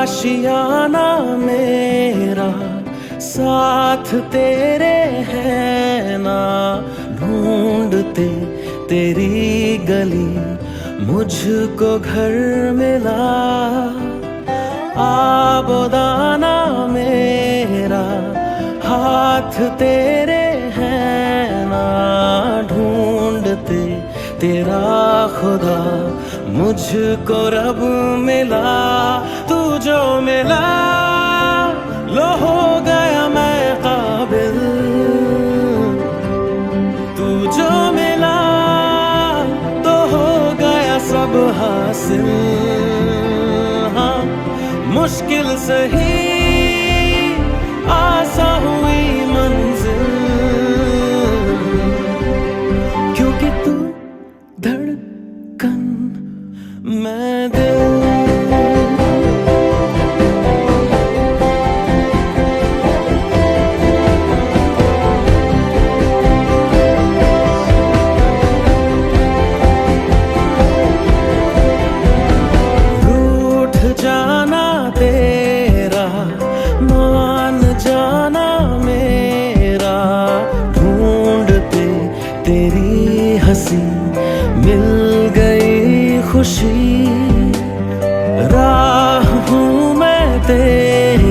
आशियाना मेरा साथ तेरे है ना, ढूंढते तेरी गली मुझको घर मिला। आबोदाना मेरा हाथ तेरे है ना, ढूंढते तेरा खुदा मुझको रब मिला। तू जो मिला लो हो गया मैं काबिल, तू जो मिला तो हो गया सब हासिल। हाँ मुश्किल सही आसा हुई मंजिल, क्योंकि तू धड़कन मैं दिल। रूठ जाना तेरा मान जाना मेरा, ढूंढते तेरी हंसी मिल गई खुशी। राह हूँ मैं तेरी,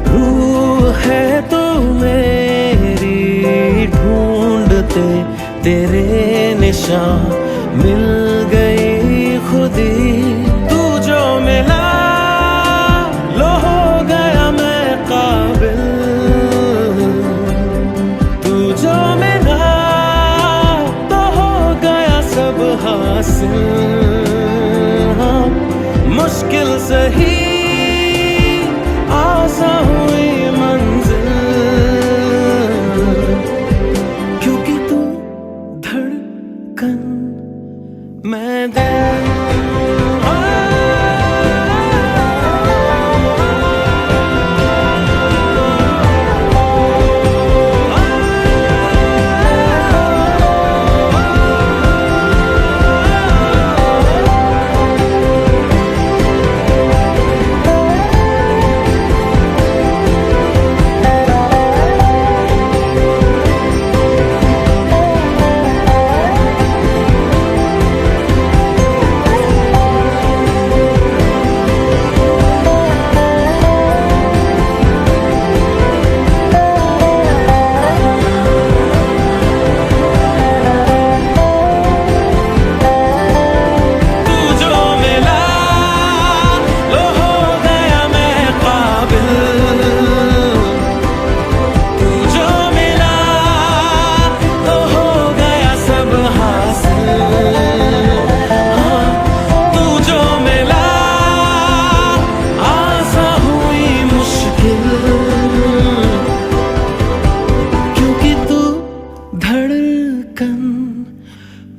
रूह है तू मेरी, ढूंढते तेरे निशान मिल गई खुदी। तू जो मिला लो हो गया मैं काबिल, तू जो मिला तो हो गया सब हासिल। हाँ मुश्किल सही आसा हुई मंजिल, क्योंकि तू धड़कन मैं दिल।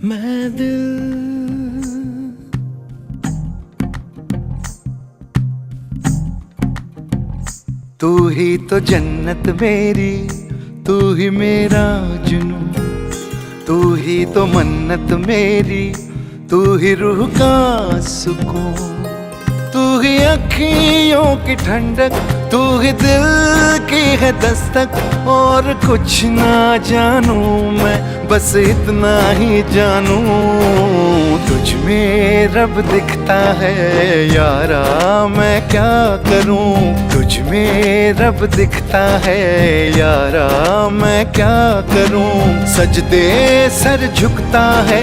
मैं दिल। तू ही तो जन्नत मेरी, तू ही मेरा जुनू, तू ही तो मन्नत मेरी, तू ही रूह का सुकून, तू ही अखियों की ठंडक, तू ही दिल की है दस्तक। और कुछ ना जानू मैं, बस इतना ही जानू, तुझ में रब दिखता है यारा मैं क्या करूं। तुझ में रब दिखता है यारा मैं क्या करूं। सजदे सर झुकता है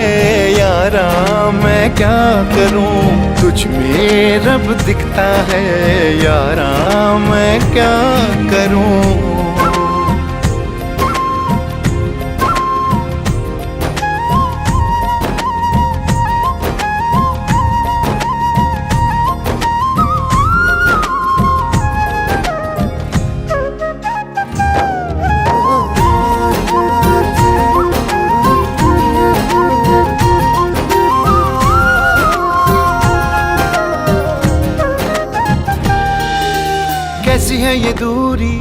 यारा मैं क्या करूं। तुझ में रब दिखता है यारा मैं क्या करूं। कैसी है ये दूरी,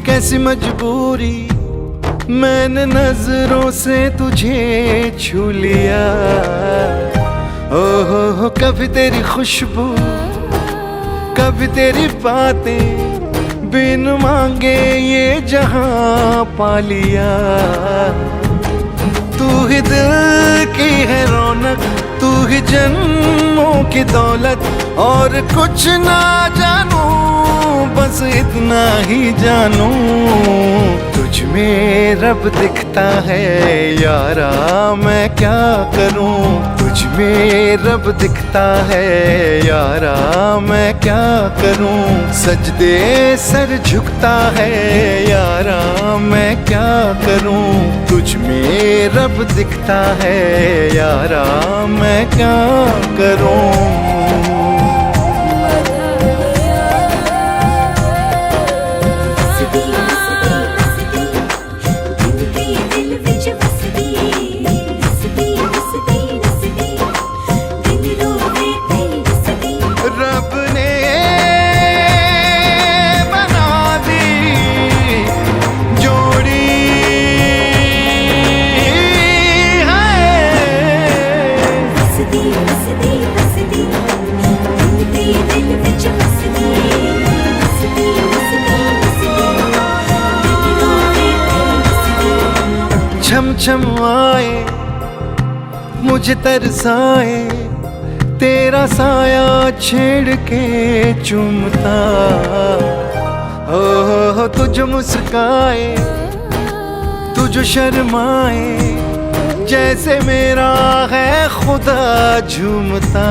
कैसी मजबूरी, मैंने नजरों से तुझे छू लिया। ओहो कभी तेरी खुशबू, अभी तेरी बातें बिन मांगे ये जहां पा लिया। तू ही दिल की है रौनक, तू ही जन्मों की दौलत, और कुछ ना जानू बस इतना ही जानू, तुझ में रब दिखता है यारा मैं क्या करूं। तुझ में रब दिखता है यारा मैं क्या करूं। सजदे सर झुकता है यारा मैं क्या करूं। तुझ में रब दिखता है यारा मैं क्या करूं। रब ने बना दी जोड़ी छम छम आए मुझे तरसाए, तेरा साया छेड़ के चूमता। हो तुझ मुस्काए तुझ शर्माए, जैसे मेरा है खुदा झूमता।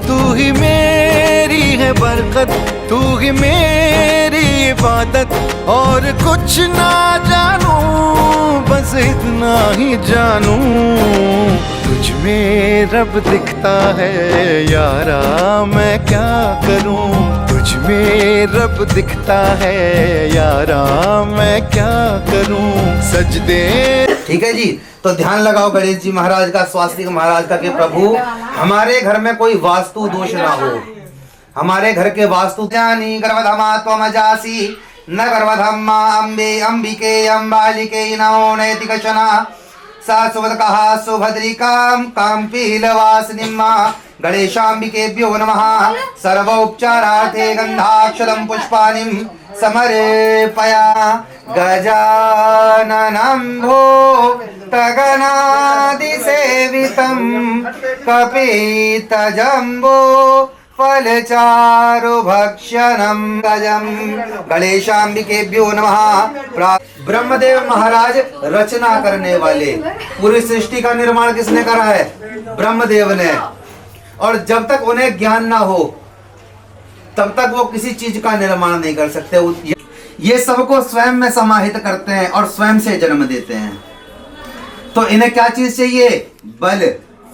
तू ही मेरी है बरकत, तू ही मेरी इबादत, और कुछ ना जानू बस इतना ही जानू। तुझ में रब दिखता है यारा मैं क्या करूं। तुझ में रब दिखता है यारा मैं क्या करूं। सजदे। ठीक है जी, तो ध्यान लगाओ गणेश जी महाराज का, स्वास्तिक महाराज का, कि प्रभु हमारे घर में कोई वास्तु दोष ना हो। हमारे घर के वास्तु ज्ञानी गर्भधमा त्वमजासी न गर्भधम अम्बे अंबिके अम्बालिके नमो नैतिकशना सा सुभद्रकः सुभद्रिकां काम्पीलवासिनीं गणेशाम्बिकेभ्यो नमः। सर्वोपचारार्थे गन्धाक्षतं पुष्पाणिं समर्पया। गजाननं भूतगणादिसेवितं कपितजम्बो फलचारुभक्षणं गजं गणेशाम्बिकेभ्यो नमः। ब्रह्मदेव महाराज रचना करने वाले, पूरी सृष्टि का निर्माण किसने करा है? ब्रह्मदेव ने। और जब तक उन्हें ज्ञान ना हो तब तक वो किसी चीज का निर्माण नहीं कर सकते। ये सबको स्वयं में समाहित करते हैं और स्वयं से जन्म देते हैं। तो इन्हें क्या चीज चाहिए? बल।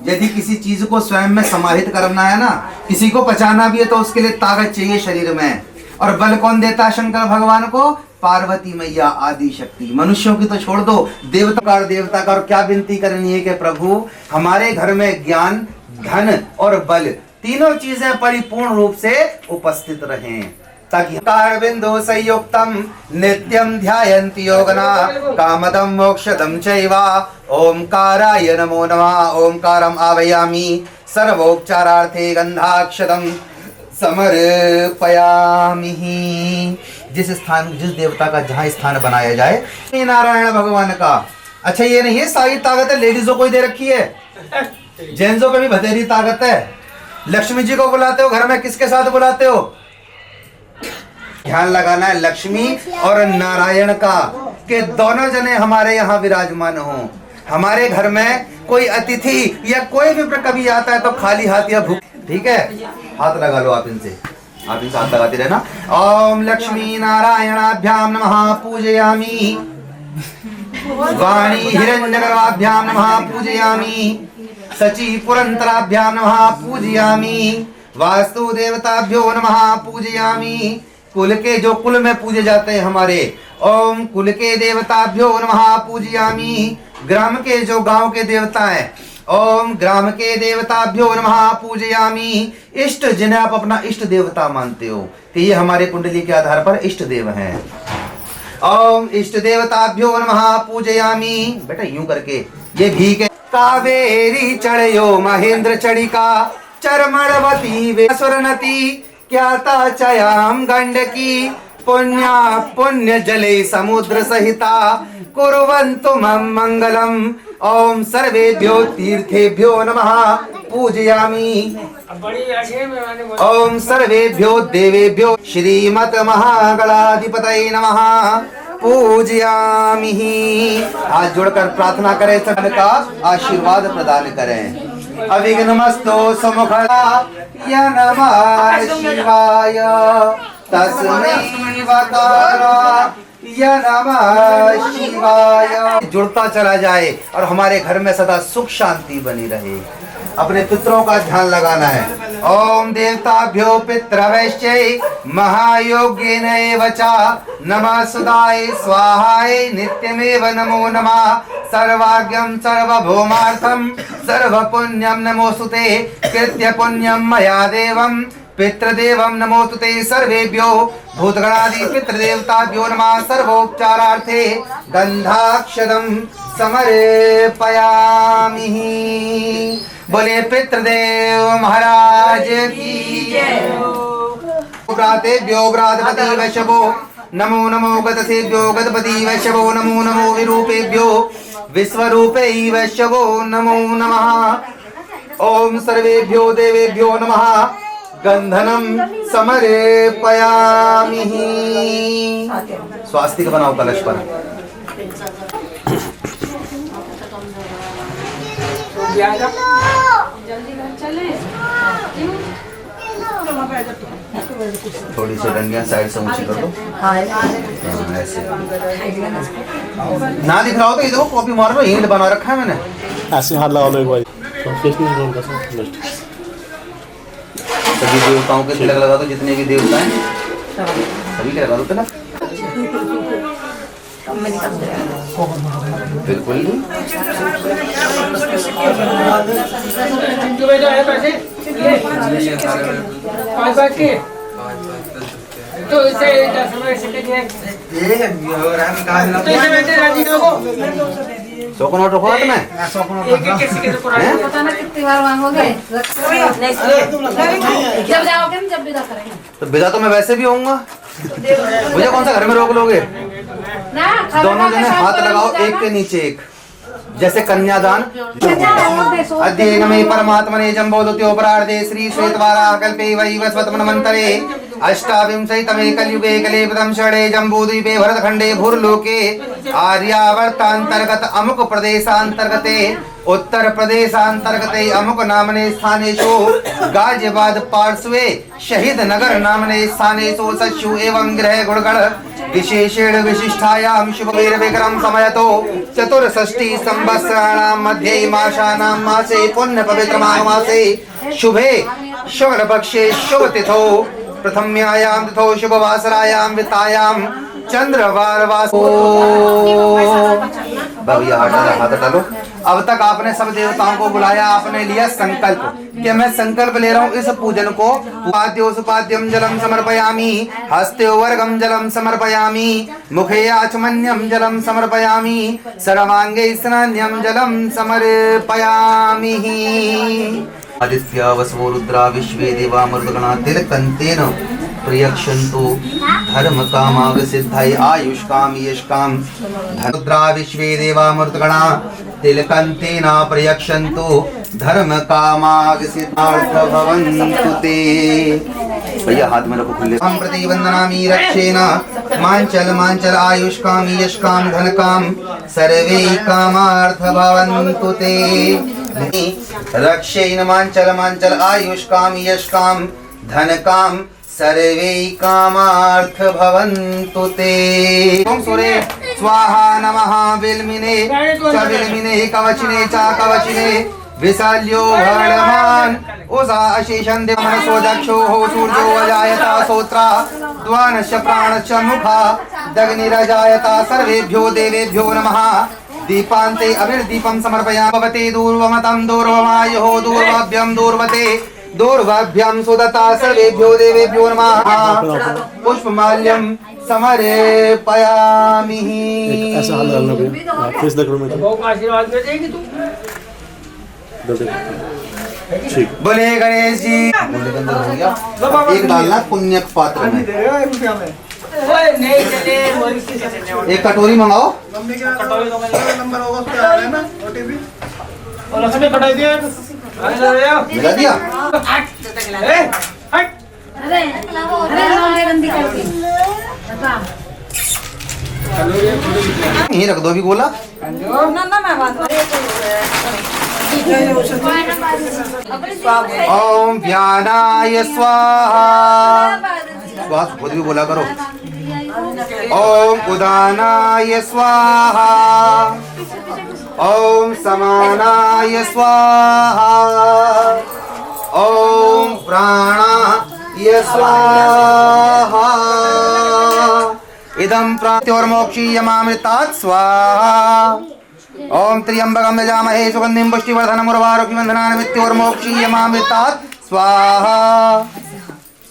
यदि किसी चीज को स्वयं में समाहित करना है ना, किसी को पचाना भी है, तो उसके लिए ताकत चाहिए शरीर में। और बल कौन देता है शंकर भगवान को? पार्वती मैया आदि शक्ति। मनुष्यों की तो छोड़ दो, देवता का और क्या विनती करनी है कि प्रभु हमारे घर में ज्ञान, धन और बल तीनों चीजें परिपूर्ण रूप से उपस्थित रहें, ताकि कारबिंदु संयुक्तम नित्यम ध्यायन्ति योगना कामदम मोक्षदम चैवा। ओंकाराय नमो नमः। ओंकारम आवाहयामि। सर्वोपचारार्थे गंधाक्षतम समर्पयामि। जिस स्थान, जिस देवता का जहाँ स्थान बनाया जाए, नारायण भगवान का। अच्छा, ये नहीं है सारी ताकत है लेडीजों को ही दे रखी है, जेंट्सों को भी बथेरी ताकत है। लक्ष्मी जी को बुलाते हो घर में, किसके साथ बुलाते हो? ध्यान लगाना है लक्ष्मी और नारायण का, कि दोनों जने हमारे यहाँ विराजमान हो। हमारे घर में कोई अतिथि या कोई भी कभी आता है तो खाली हाथ या भूख, ठीक है, हाथ लगा लो आप इनसे, आप इनसे हाथ लगाते रहना। ओम लक्ष्मी नारायणाभ्याम नमः पूजयामि। वाणी हिरण्यगर्भाभ्याम नमः पूजयामि। सची पुरंतराभ्याम नमः पूजयामि। वास्तु देवताभ्यो नमः पूजयामि। कुल के जो कुल में पूजे जाते हैं हमारे, ओम कुल के देवताभ्यो नमः पूजयामि। ग्राम के जो गांव के देवता हैं, ओम ग्राम के देवताभ्यो नमः पूजयामि। इष्ट, जिन्हें आप अपना इष्ट देवता मानते हो, कि ये हमारे कुंडली के आधार पर इष्ट देव हैं, ओम इष्ट देवताभ्यो नमः पूजयामि। बेटा यूं करके ये भी के कावेरी चढ़यो महेंद्र चढ़िका चरमणवती वेसुरनती क्याता चयाम गंडकी पुण्या पुण्य जले समुद्र सहिता कुर्वन्तु मम मंगलम। ओम सर्वेभ्यो तीर्थेभ्यो नमः पूजयामि। ओम सर्वेभ्यो देवेभ्यो श्रीमत महागणाधिपतये नमः पूजयामि। हाथ जोड़कर प्रार्थना करें, सब का आशीर्वाद प्रदान करें। अविघ्नमस्तु सुमुखदा या नमः शिवाय तस्मै वकारा या नमः शिवाय। जुड़ता चला जाए और हमारे घर में सदा सुख शांति बनी रहे। अपने पितरों का ध्यान लगाना है। ओम देवताभ्यो पितृवैश्चै महायोगिने वचा नमः सुदाय स्वाहाय नित्यमेव नमो नमः। सर्वाज्ञं सर्वभौमार्थं सर्वपुण्यं नमोस्तुते कृत्य पुण्यं मया देवं पितृदेवं नमोस्तुते। सर्वेभ्यो भूतगणादि पितृदेवताभ्यो नमः। सर्वोपचारार्थे गंधाक्षतं समर्पयामि। बोले पितृदेव महाराज की जय। व्रातेभ्यो व्रातपति वैशवो नमो नमो गतसेभ्यो गतपति वैशवो नमो नमो विरूपेभ्यो विश्वरूपै वैशवो नमो नमः। ओम सर्वेभ्यो देवेभ्यो नमः गंधनम समर्पयामि। स्वास्तिक बनाओ कलश पर। थोड़ी सी डंडियां साइड से ऊंची कर दो। ऐसे ना दिख रहा हो तो ये देखो कॉपी मार लो, हिंट बना रखा है मैंने। ऐसे हाथ लगा लो एक बार। सभी देवताओं के तिलक लगा दो, जितने भी देवता हैं सभी के लगा दो तिलक। बिल्कुल तो इसे सौ को नोट रखो हाथ में। पता ना कितनी बार मांगोगे। जब जाओगे ना, जब विदा करेंगे। तो विदा तो मैं वैसे भी होऊंगा, मुझे कौन सा घर में रोक लोगे। ना दोनों जने हाथ लगाओ एक के नीचे एक, जैसे कन्यादान। अध्ययन में परमात्मने जम्बोदत्योपरार्धे श्री श्वेतवाराह कल्पे वैवस्वतमन्वन्तरे अष्टाविंशतितमे कलयुगे कले प्रथम षणे जम्बूद्वीपे भरतखण्डे भूर्लोके आर्यावर्तान्तर्गत अमुक प्रदेशान्तर्गते उत्तर प्रदेशान्तर्गते अमुक नामने स्थानेषु गाजियाबाद पार्श्वे शहीद नगर नामने स्थानेषु सस्यु एवं गृह गुणगण विशेषेण विशिष्टायां शुभवीर विक्रम समयतो चतुर्षष्टि संवत्सराणां मध्ये मासानां मासे पुण्य पवित्र माघ मासे शुभे शुक्ल पक्षे शुभ तिथौ प्रथम्यायां तिथौ शुभ वासरायां वितायां चंद्रवार वासो। भैया हाथ डालो। अब तक आपने सब देवताओं को बुलाया, आपने लिया संकल्प कि मैं संकल्प ले रहा हूँ इस पूजन को। पाद्यो सुपाद्यम जलम समर्पयामि, हस्ते वर्गम जलम समर्पयामि, मुखे आचमन्यम जलम समर्पयामि, सर्वांगे स्नान्यम जलम समर्पयामि। आदित्य वसवो रुद्रा विश्वे देवा मरुद्गणा तिलकन्तेन प्रयक्षन्तु धर्म कामाग सिद्धाय आयुष काम यश काम। रुद्रा विश्वे देवा मरुद्गणा तिलकन्तेन प्रयक्षन्तु धर्म कामाग सिद्धार्थ भवन्तु ते। भैया हाथ में रखो खुले। हम प्रति वंदनामि रक्षेण मांचल मांचल आयुष काम यश काम धन काम सर्वे कामार्थ भवन्तु ते। रक्षेण मांचल मांचल आयुष काम यश काम धन काम सर्वे कामार्थ भवन्तु ते। ओम सूर्य स्वाहा नमः विल्मिने च विल्मिने कवचिने च कवचिने विशाल्यो भरमान उषा अशेषं देवमनसो दक्षो हो सूर्यो अजायता सोत्रा द्वानश्च प्राणश्च मुखा दग्निरजायता। सर्वेभ्यो देवेभ्यो नमः। दीपान्ते अभिर्दीपं समर्पयामि। भवते दूर्वमतं दूर्वमायुः दूर्वाभ्यं दूर्वते दूर्वाभ्यं सुदता। सर्वेभ्यो देवेभ्यो नमः। पुष्पमाल्यं समर्पयामि। ऐसा हाथ डालना भैया, फेस देख लो मेरा। आशीर्वाद में देगी तू। ठीक बोले गणेश जी। बोले के अंदर हो गया। एक डालना पुण्य पात्र में। एक कटोरी मंगाओ। मिला दिया। अरे अरे गंदी करती यहीं रख दो अभी गोला। ना मैं बात ओम ज्ञानाय स्वाहा। बस खुद भी बोला करो। ओम उदानाय स्वाहा। ओम समानाय स्वाहा। ओम प्राणाय स्वाहा। इदं प्राप्त्योर्मोक्षीयमामृतात् स्वाहा। ओम त्र्यंबकं यजामहे सुगंधिं पुष्टिवर्धनम् उर्वारुकमिन्धनान् मृत्योर्मोक्षीयमामृतात् स्वाहा।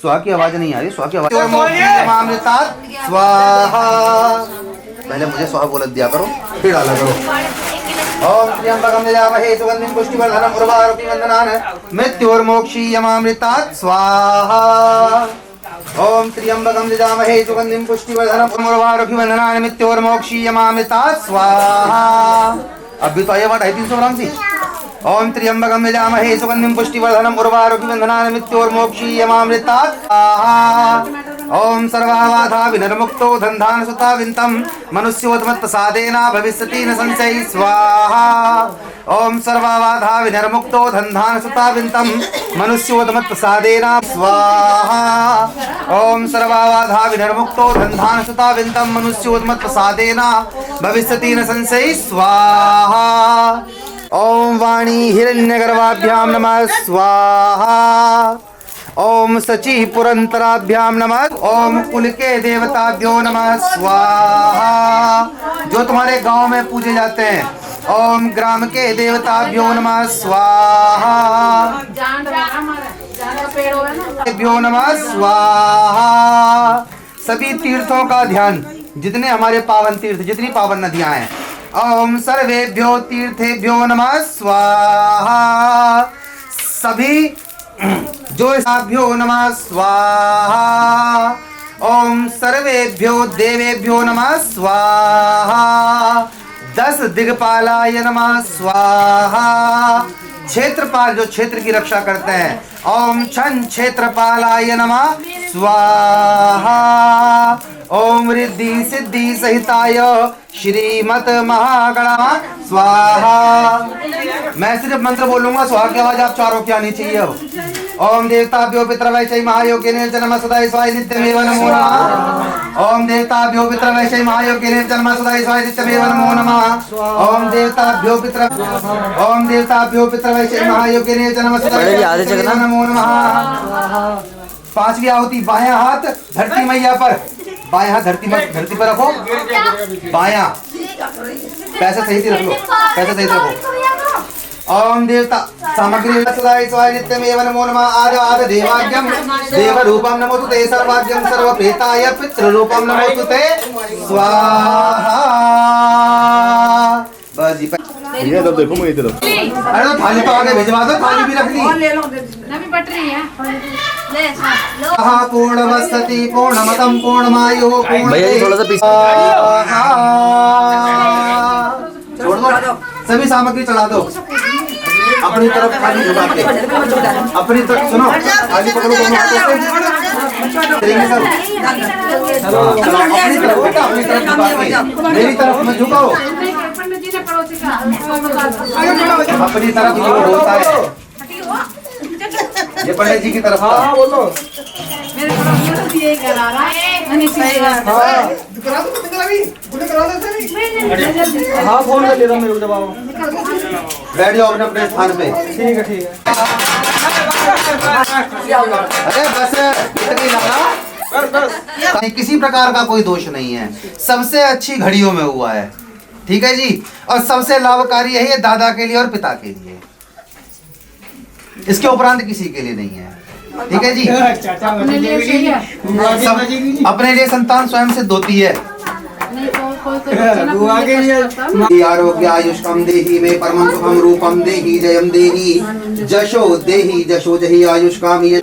स्वाहा की आवाज नहीं आ रही। स्वाहा की आवाज। मोक्षीयमामृतात् स्वाहा। पहले मुझे स्वाहा बोल दिया करो फिर डाला करो। ओम त्र्यंबकं यजामहे सुगंधिं पुष्टिवर्धनम् उर्वारुकमिन्धनान् मृत्योर्मोक्षीयमामृतात् स्वाहा। ओम त्र्यंबकं यजामहे सुगंधिं पुष्टिवर्धनम् उर्वारुकमिन्धनान् मृत्योर्मोक्षीयमामृतात् स्वाहा। अब भी तो आया 350 ग्राम सी। ओम त्र्यंबकं यजामहे सुगंधिं पुष्टिवर्धनम् उर्वारुकमिन्धनान् मृत्योर्मोक्षीयमामृतात् स्वाहा। ओम सर्वबाधा विनिर्मुक्तो धन्धान सुता विंतम मनुष्योत्मत्प्रसादेन भविष्यति न संशय स्वाहा। ओम सर्वबाधा विनिर्मुक्तो धन्धान सुता विंतम मनुष्योत्मत्प्रसादेन स्वाहा। ओम सर्वबाधा विनिर्मुक्तो धन्धान सुता विंतम मनुष्योत्मत्प्रसादेन भविष्यति न संशय स्वाहा। ओम वाणी हिरण्यगर्भाभ्यां नमः स्वाहा। ओम सची पुरंतराभ्यां नमः। ओम कुल के देवताभ्यो नमः स्वाहा। जो तुम्हारे गांव में पूजे जाते हैं। ओम ग्राम के देवताभ्यो नमः स्वाहा। भ्यो नमः स्वाहा। सभी तीर्थों का ध्यान, जितने हमारे पावन तीर्थ, जितनी पावन नदियां हैं। ओम सर्वेभ्यो तीर्थेभ्यो नमः स्वाहा। सभी जो साभ्यो नमः स्वाहा। ओम सर्वेभ्यो देवेभ्यो नमः स्वाहा। 10 दिग्पालाय नमः स्वाहा। क्षेत्रपाल जो क्षेत्र की रक्षा करते हैं। ओम छन क्षेत्रपालाय नमः स्वाहा। ओम रिद्धि सिद्धि सहिताय श्रीमत महागणा स्वाहा। मैं सिर्फ मंत्र बोलूंगा, स्वाहा की आवाज आप चारों की आनी चाहिए। अब ओम देवताभ्यो पितृवैशै महायोगिने जन्म सदाय स्वाय नित्यमेव नमो नमः। ओम देवताभ्यो पितृवैशै महायोगिने जन्म सदाय स्वाय नित्यमेव नमो नमः। ओम देवताभ्यो पितृवैशै महायोगिने जन्म सदाय नमो नमः। 5वीं आहुति बायां हाथ धरती मैया पर। बायां हाथ धरती पर रखो। बायां पैसे सही से रख लो। पैसे सही से रखो। ओम देवता सामग्री सदाय स्वाय नित्यमेव नमो नमः। आद देवाज्ञम देवरूपम नमोस्तुते। सर्वाज्ञम सर्वप्रेताय पितृरूपम नमोस्तुते स्वाहा। बस जी। ये तो देखो मैं इधर। अरे तो थाली तो आगे भिजवा दो। थाली भी रख ली। नवी बट रही है ले पूर्णमस्तति पूर्णमतम पूर्णमायुः भैया जी थोड़ा सा पीछे। छोड़ दो। सभी सामग्री चढ़ा दो। अपनी तरफ थाली झुका के। अपनी तरफ सुनो। थाली पकड़ो दोनों हाथों से। चलेंगे सब। चलो अपनी तरफ बेटा, अपनी तरफ झुका के। मेरी तरफ मत झुकाओ। अपनी तरफ जो होता है ये पंडित जी की तरफ। हाँ बोलो। हाँ फोन कर ले रहा हूँ। मेरे को बैठ जाओ अपने अपने स्थान पे। ठीक है ठीक है। अरे बस इतनी लगा। किसी प्रकार का कोई दोष नहीं है। सबसे अच्छी घड़ियों में हुआ है। ठीक है जी। और सबसे लाभकारी यही है दादा के लिए और पिता के लिए। इसके उपरांत किसी के लिए नहीं है। ठीक है जी। अपने लिए संतान स्वयं सिद्ध होती है। आरोग्य आयुष्कम देहि मे परमं सुखम रूपम देहि जयम देहि जशो जहि आयुष्काम देनी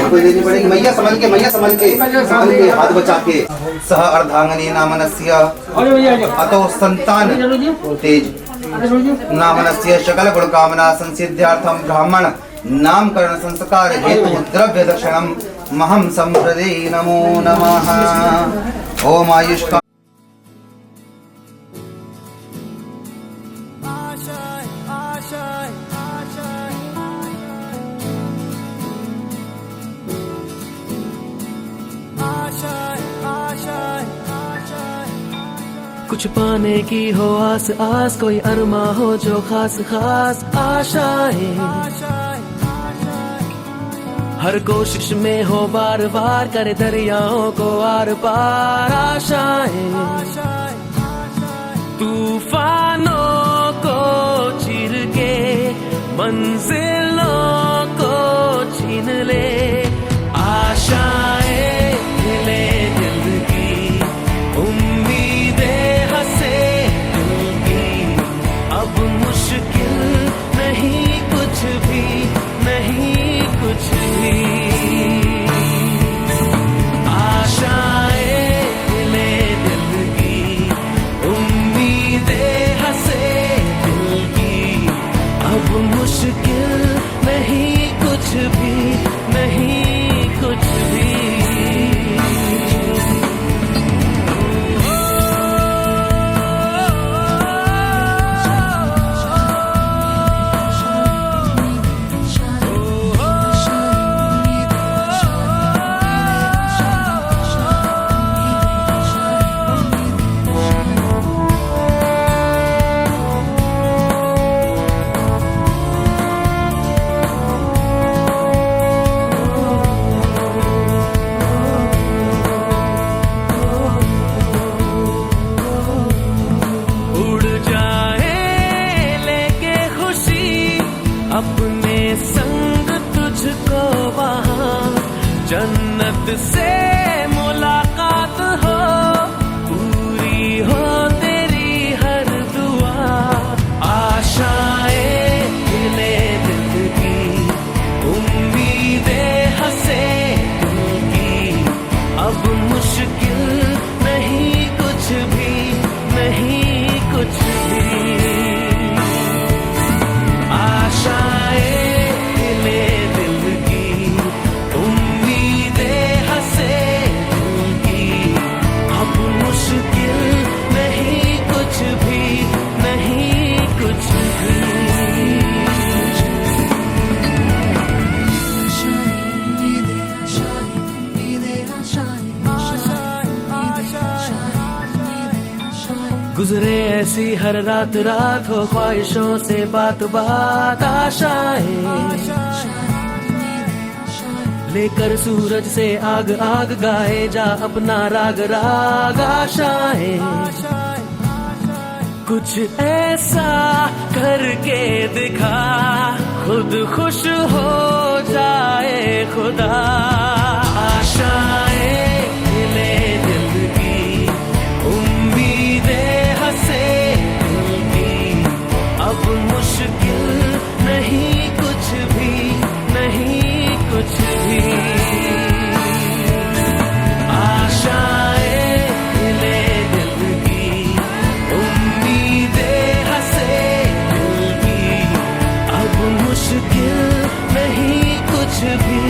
पड़ेगी। मैया संभल के हाथ बचा के। सह अर्धांगनी नामनस्य अतो संतान तेज नामनस्य सकल गुण कामना संसिद्ध्यार्थम ब्राह्मण नामकरण संस्कार हेतु द्रव्य दक्षिणम महम संप्रदे नमो नमः। ओम आयुष्का कुछ पाने की हो आस आस, कोई अरमा हो जो खास खास आशाएं, हर कोशिश में हो बार बार करे दरियाओं को आर पार आशाएं, तूफानों को चीर के मंजिलों को छीन ले आशाएं, ले दिल की उम्मीदें हंसे दिल की, अब मुश्किल नहीं कुछ भी, नहीं कुछ भी, आशाएं ले दिल की उम्मीदें हंसे दिल की, अब मुश्किल नहीं कुछ भी, नहीं कुछ भी। अपने संग तुझको वहाँ जन्नत से मुलाकात हो, पूरी हो तेरी हर दुआ, आशाएं ले दिल की उम्मीदें हंसे दिल की, अब मुश्किल नहीं कुछ भी, नहीं कुछ भी, आशाएं ले दिल की उम्मीदें हंसे दिल की, अब मुश्किल नहीं कुछ भी, नहीं कुछ भी। गुजरे ऐसी हर रात रात हो ख्वाहिशों से बात बात, आशाएं लेकर सूरज से आग आग गाए जा अपना राग राग, आशाएं कुछ ऐसा करके दिखा खुद खुश हो जाए खुदा, आशाएं ले दिल की उम्मीदें हंसे दिल की, अब मुश्किल नहीं कुछ भी, नहीं कुछ भी, आशाएं ले दिल की उम्मीदें हंसे दिल की, अब मुश्किल नहीं कुछ भी।